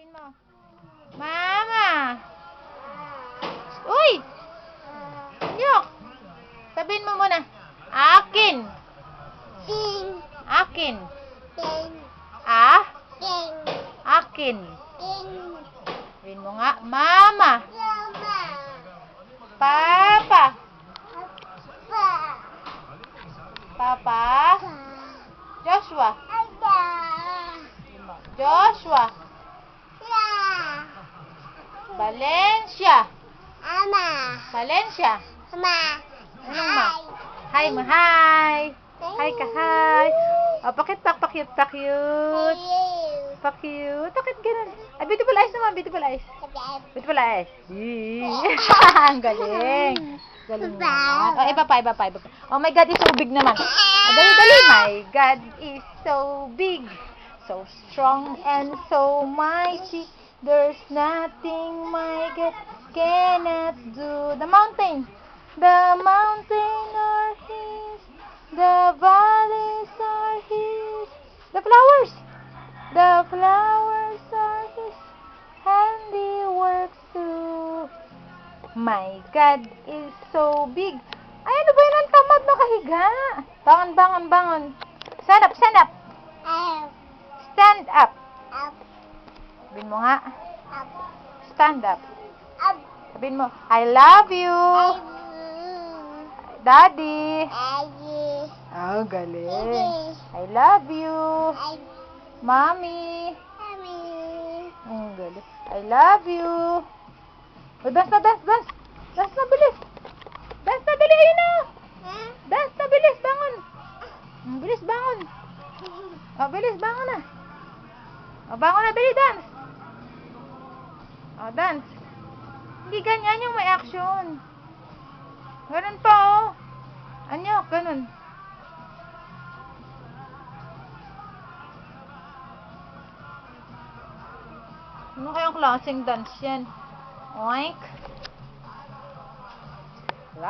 Sabihin mo. Mama! Uy! Yok! Sabihin mo muna. Akin! Akin! Akin! Sabihin mo nga. Mama! Papa! Papa! Joshua! Joshua! Valencia! Valencia! Anong ma? Hi mo, hi! Hi ka, hi! O, pakit pa-cute. Pa-cute. Bakit ganun? Ay, beautiful eyes naman, beautiful eyes. Beautiful eyes. Ang galing. Galing naman. O, iba pa. Oh my God, is so big naman. O, dali. My God is so big. So strong and so mighty. There's nothing my God cannot do. The mountains are His. The valleys are His. The flowers are His handiworks too. My God is so big. Ay, ano ba yun? Ang tamad nakahiga. Bangon. Stand up. Stand up. Sabihin mo nga. Stand up. Sabihin mo, I love you. Daddy. Oh, galing. I love you. Mommy. Galing. I love you. Oh, dance na, bilis. Dance na, dali, ayun na. Dance na, bilis, bangon. Bilis, bangon. Oh, bilis, bangon na. Oh, bangon na, dali, dance. Oh, dance. Hindi ganyan yung may action. Ganun pa, oh. Anyo, ganun. Ano kayang klaseng dance yan? Oink.